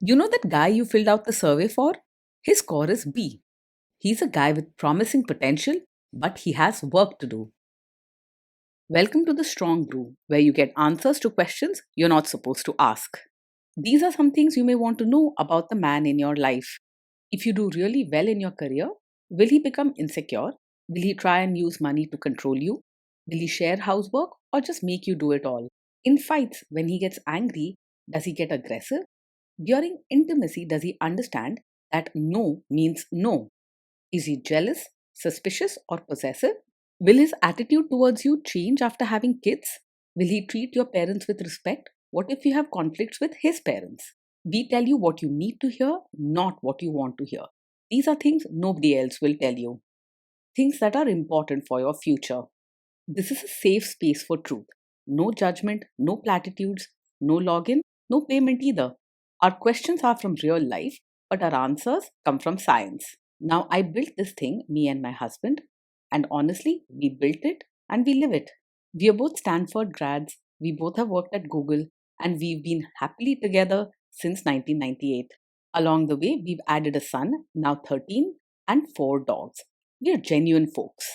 You know that guy you filled out the survey for? His score is B. He's a guy with promising potential, but he has work to do. Welcome to the Strong Brew, where you get answers to questions you're not supposed to ask. These are some things you may want to know about the man in your life. If you do really well in your career, will he become insecure? Will he try and use money to control you? Will he share housework or just make you do it all? In fights, when he gets angry, does he get aggressive? During intimacy, does he understand that no means no? Is he jealous, suspicious, or possessive? Will his attitude towards you change after having kids? Will he treat your parents with respect? What if you have conflicts with his parents? We tell you what you need to hear, not what you want to hear. These are things nobody else will tell you, things that are important for your future. This is a safe space for truth. No judgment, no platitudes, no login, no payment either. Our questions are from real life, but our answers come from science. Now, I built this thing, me and my husband, and honestly, we built it and we live it. We are both Stanford grads, we both have worked at Google, and we've been happily together since 1998. Along the way, we've added a son, now 13, and 4 dogs. We are genuine folks.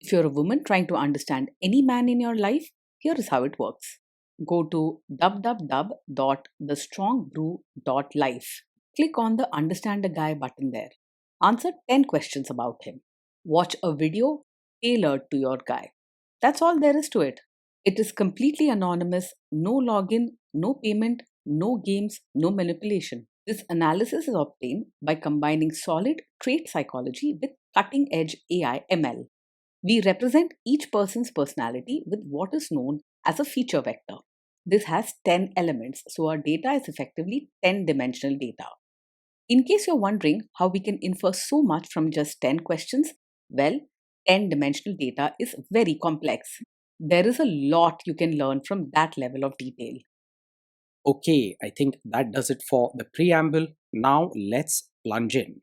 If you're a woman trying to understand any man in your life, here is how it works. Go to www.thestrongbrew.life. Click on the Understand a Guy button there. Answer 10 questions about him. Watch a video tailored to your guy. That's all there is to it. It is completely anonymous, no login, no payment, no games, no manipulation. This analysis is obtained by combining solid trait psychology with cutting edge AI ML. We represent each person's personality with what is known as a feature vector. This has 10 elements, so our data is effectively 10-dimensional data. In case you're wondering how we can infer so much from just 10 questions, well, 10-dimensional data is very complex. There is a lot you can learn from that level of detail. Okay, I think that does it for the preamble. Now let's plunge in.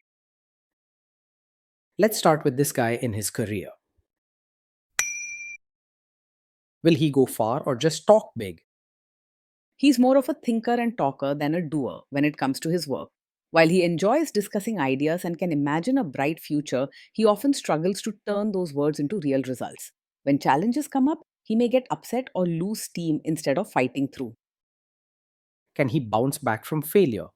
Let's start with this guy in his career. Will he go far or just talk big? He's more of a thinker and talker than a doer when it comes to his work. While he enjoys discussing ideas and can imagine a bright future, he often struggles to turn those words into real results. When challenges come up, he may get upset or lose steam instead of fighting through. Can he bounce back from failure?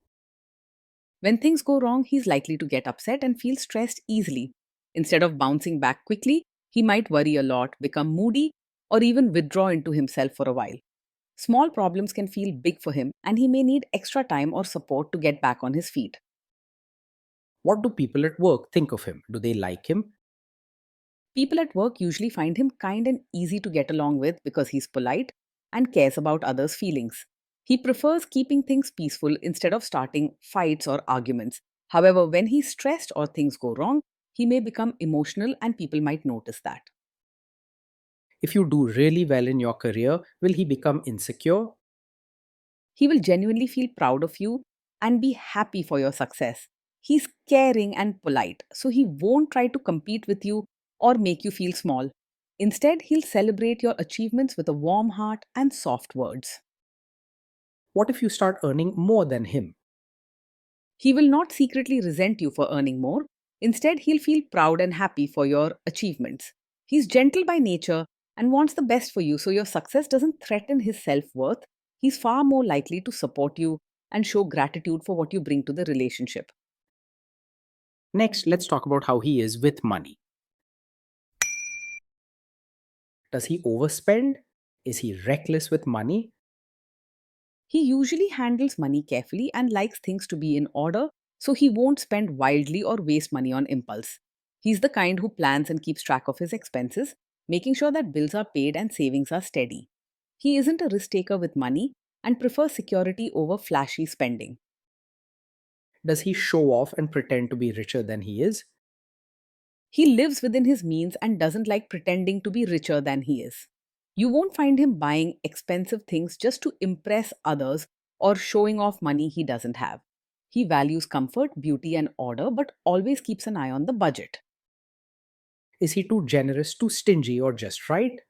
When things go wrong, he's likely to get upset and feel stressed easily. Instead of bouncing back quickly, he might worry a lot, become moody, or even withdraw into himself for a while. Small problems can feel big for him, and he may need extra time or support to get back on his feet. What do people at work think of him? Do they like him? People at work usually find him kind and easy to get along with because he's polite and cares about others' feelings. He prefers keeping things peaceful instead of starting fights or arguments. However, when he's stressed or things go wrong, he may become emotional and people might notice that. If you do really well in your career, will he become insecure? He will genuinely feel proud of you and be happy for your success. He's caring and polite, so he won't try to compete with you or make you feel small. Instead, he'll celebrate your achievements with a warm heart and soft words. What if you start earning more than him? He will not secretly resent you for earning more. Instead, he'll feel proud and happy for your achievements. He's gentle by nature and wants the best for you, so your success doesn't threaten his self worth. He's far more likely to support you and show gratitude for what you bring to the relationship. Next, let's talk about how he is with money. Does he overspend? Is he reckless with money? He usually handles money carefully and likes things to be in order, so he won't spend wildly or waste money on impulse. He's the kind who plans and keeps track of his expenses, making sure that bills are paid and savings are steady. He isn't a risk taker with money and prefers security over flashy spending. Does he show off and pretend to be richer than he is? He lives within his means and doesn't like pretending to be richer than he is. You won't find him buying expensive things just to impress others or showing off money he doesn't have. He values comfort, beauty, and order, but always keeps an eye on the budget. Is he too generous, too stingy, or just right?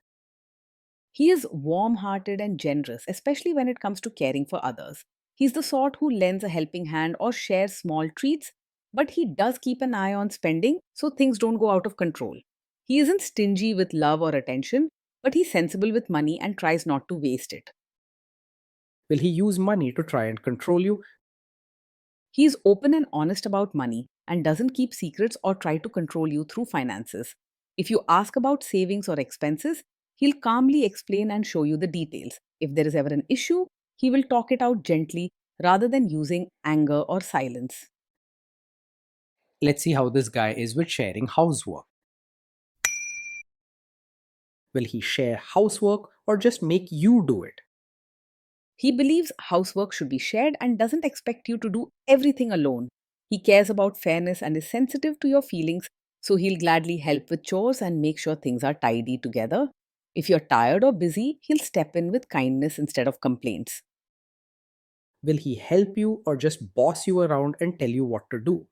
He is warm hearted and generous, especially when it comes to caring for others. He's the sort who lends a helping hand or shares small treats, but he does keep an eye on spending so things don't go out of control. He isn't stingy with love or attention, but he's sensible with money and tries not to waste it. Will he use money to try and control you? He is open and honest about money and doesn't keep secrets or try to control you through finances. If you ask about savings or expenses, he'll calmly explain and show you the details. If there is ever an issue, he will talk it out gently rather than using anger or silence. Let's see how this guy is with sharing housework. Will he share housework or just make you do it? He believes housework should be shared and doesn't expect you to do everything alone. He cares about fairness and is sensitive to your feelings, so he'll gladly help with chores and make sure things are tidy together. If you're tired or busy, he'll step in with kindness instead of complaints. Will he help you or just boss you around and tell you what to do?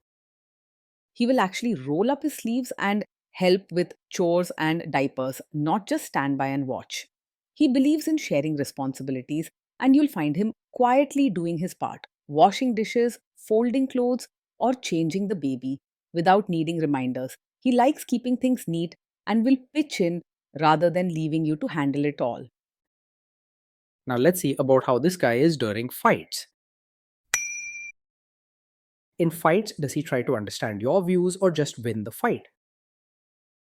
He will actually roll up his sleeves and help with chores and diapers, not just stand by and watch. He believes in sharing responsibilities, and you'll find him quietly doing his part, washing dishes, folding clothes, or changing the baby without needing reminders. He likes keeping things neat and will pitch in rather than leaving you to handle it all. Now let's see about how this guy is during fights. In fights, does he try to understand your views or just win the fight?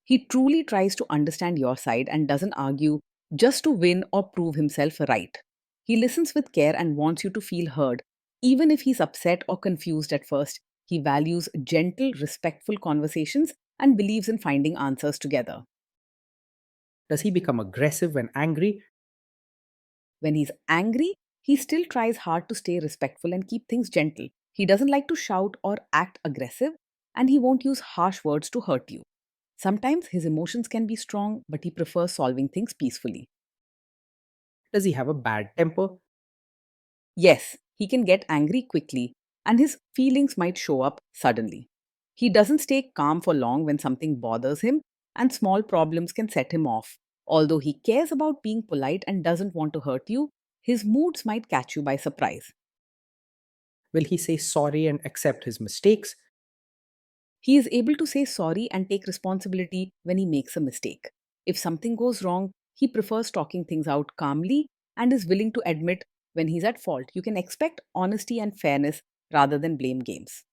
He truly tries to understand your side and doesn't argue just to win or prove himself right. He listens with care and wants you to feel heard, even if he's upset or confused at first. He values gentle, respectful conversations and believes in finding answers together. Does he become aggressive when angry? When he's angry, he still tries hard to stay respectful and keep things gentle. He doesn't like to shout or act aggressive, and he won't use harsh words to hurt you. Sometimes his emotions can be strong, but he prefers solving things peacefully. Does he have a bad temper? Yes, he can get angry quickly, and his feelings might show up suddenly. He doesn't stay calm for long when something bothers him, and small problems can set him off. Although he cares about being polite and doesn't want to hurt you, his moods might catch you by surprise. Will he say sorry and accept his mistakes? He is able to say sorry and take responsibility when he makes a mistake. If something goes wrong, he prefers talking things out calmly and is willing to admit when he's at fault. You can expect honesty and fairness rather than blame games.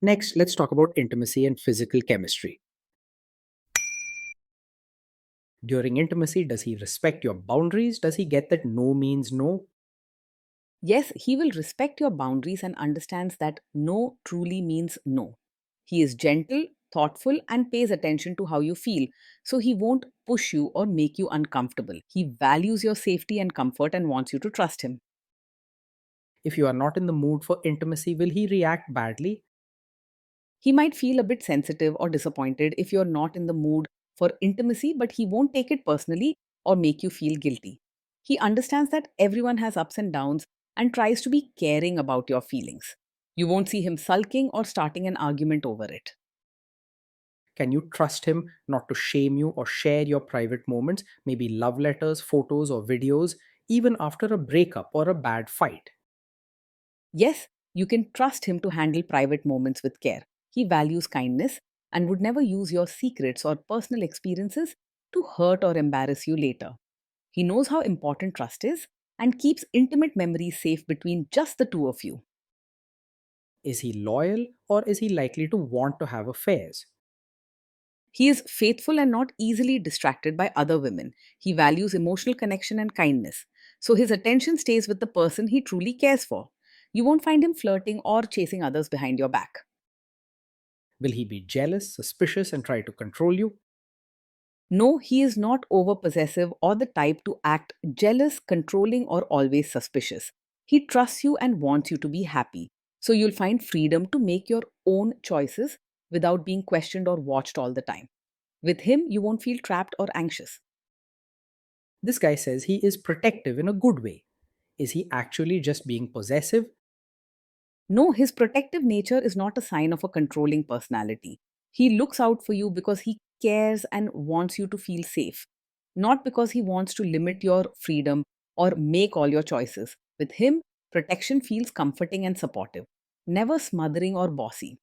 Next, let's talk about intimacy and physical chemistry. During intimacy, does he respect your boundaries? Does he get that no means no? Yes, he will respect your boundaries and understands that no truly means no. He is gentle, thoughtful, and pays attention to how you feel, so he won't push you or make you uncomfortable. He values your safety and comfort and wants you to trust him. If you are not in the mood for intimacy, will he react badly? He might feel a bit sensitive or disappointed if you're not in the mood for intimacy, but he won't take it personally or make you feel guilty. He understands that everyone has ups and downs and tries to be caring about your feelings. You won't see him sulking or starting an argument over it. Can you trust him not to shame you or share your private moments, maybe love letters, photos, or videos, even after a breakup or a bad fight? Yes, you can trust him to handle private moments with care. He values kindness and would never use your secrets or personal experiences to hurt or embarrass you later. He knows how important trust is and keeps intimate memories safe between just the two of you. Is he loyal or is he likely to want to have affairs? He is faithful and not easily distracted by other women. He values emotional connection and kindness. So his attention stays with the person he truly cares for. You won't find him flirting or chasing others behind your back. Will he be jealous, suspicious, and try to control you? No, he is not over possessive or the type to act jealous, controlling, or always suspicious. He trusts you and wants you to be happy. So you'll find freedom to make your own choices without being questioned or watched all the time. With him, you won't feel trapped or anxious. This guy says he is protective in a good way. Is he actually just being possessive? No, his protective nature is not a sign of a controlling personality. He looks out for you because he cares and wants you to feel safe, not because he wants to limit your freedom or make all your choices. With him, Protection feels comforting and supportive, never smothering or bossy.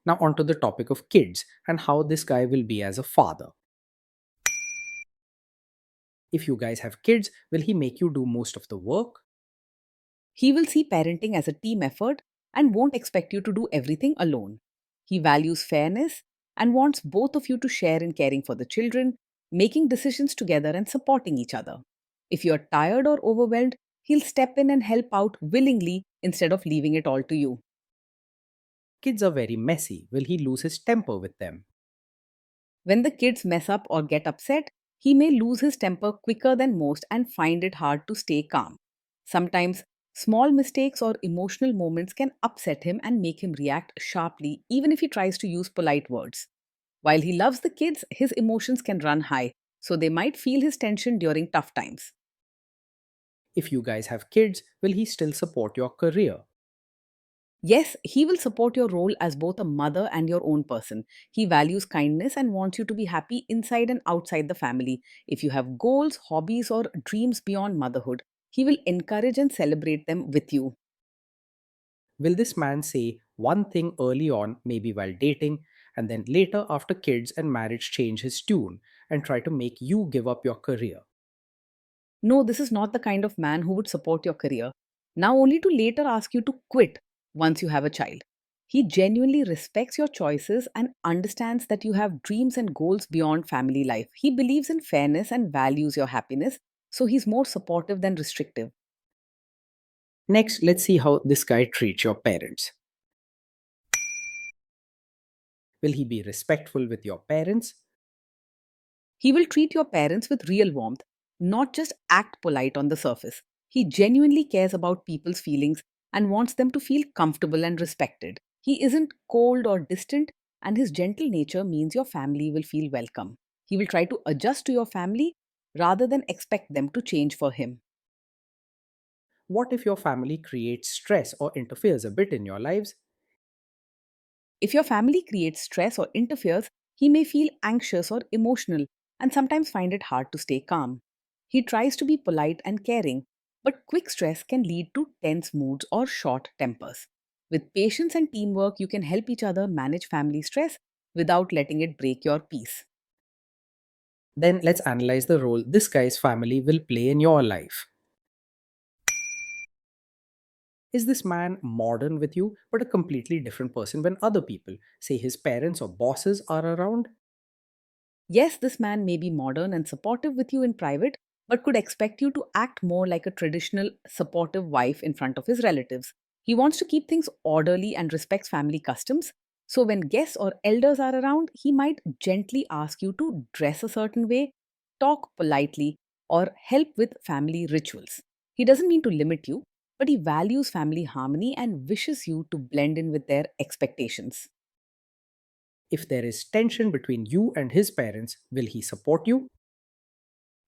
Now, onto the topic of kids and how this guy will be as a father. If you guys have kids, will he make you do most of the work? He will see parenting as a team effort and won't expect you to do everything alone. He values fairness and wants both of you to share in caring for the children, making decisions together, and supporting each other. If you're tired or overwhelmed, he'll step in and help out willingly instead of leaving it all to you. Kids are very messy. Will he lose his temper with them? When the kids mess up or get upset, he may lose his temper quicker than most and find it hard to stay calm. Sometimes, small mistakes or emotional moments can upset him and make him react sharply, even if he tries to use polite words. While he loves the kids, his emotions can run high, so they might feel his tension during tough times. If you guys have kids, will he still support your career? Yes, he will support your role as both a mother and your own person. He values kindness and wants you to be happy inside and outside the family. If you have goals, hobbies, or dreams beyond motherhood, he will encourage and celebrate them with you. Will this man say one thing early on, maybe while dating, and then later after kids and marriage change his tune and try to make you give up your career? No, this is not the kind of man who would support your career, now only to later ask you to quit once you have a child. He genuinely respects your choices and understands that you have dreams and goals beyond family life. He believes in fairness and values your happiness, so he's more supportive than restrictive. Next, let's see how this guy treats your parents. Will he be respectful with your parents? He will treat your parents with real warmth, not just act polite on the surface. He genuinely cares about people's feelings and wants them to feel comfortable and respected. He isn't cold or distant, and his gentle nature means your family will feel welcome. He will try to adjust to your family rather than expect them to change for him. What if your family creates stress or interferes a bit in your lives? If your family creates stress or interferes, he may feel anxious or emotional and sometimes find it hard to stay calm. He tries to be polite and caring, but quick stress can lead to tense moods or short tempers. With patience and teamwork, you can help each other manage family stress without letting it break your peace. Then let's analyze the role this guy's family will play in your life. Is this man modern with you, but a completely different person when other people, say his parents or bosses, are around? Yes, this man may be modern and supportive with you in private, but could expect you to act more like a traditional, supportive wife in front of his relatives. He wants to keep things orderly and respects family customs. So, when guests or elders are around, he might gently ask you to dress a certain way, talk politely, or help with family rituals. He doesn't mean to limit you, but he values family harmony and wishes you to blend in with their expectations. If there is tension between you and his parents, will he support you?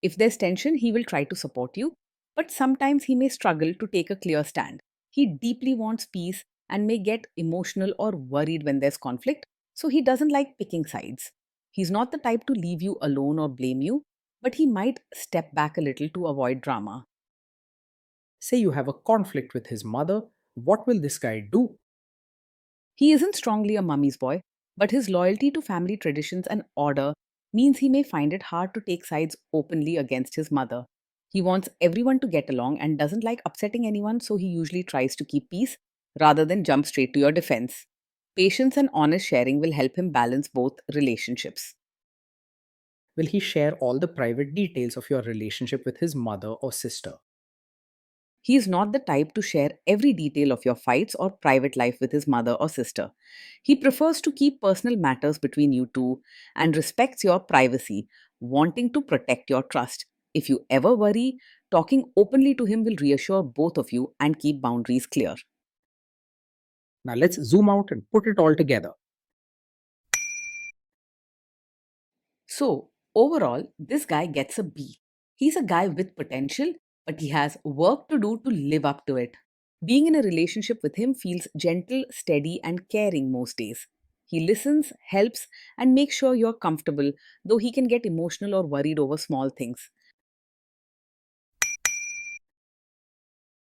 If there's tension, he will try to support you, but sometimes he may struggle to take a clear stand. He deeply wants peace and may get emotional or worried when there's conflict, so he doesn't like picking sides. He's not the type to leave you alone or blame you, but he might step back a little to avoid drama. Say you have a conflict with his mother, what will this guy do? He isn't strongly a mummy's boy, but his loyalty to family traditions and order means he may find it hard to take sides openly against his mother. He wants everyone to get along and doesn't like upsetting anyone, so he usually tries to keep peace rather than jump straight to your defense. Patience and honest sharing will help him balance both relationships. Will he share all the private details of your relationship with his mother or sister? He is not the type to share every detail of your fights or private life with his mother or sister. He prefers to keep personal matters between you two and respects your privacy, wanting to protect your trust. If you ever worry, talking openly to him will reassure both of you and keep boundaries clear. Now let's zoom out and put it all together. So, overall, this guy gets a B. He's a guy with potential, but he has work to do to live up to it. Being in a relationship with him feels gentle, steady, and caring most days. He listens, helps, and makes sure you're comfortable, though he can get emotional or worried over small things.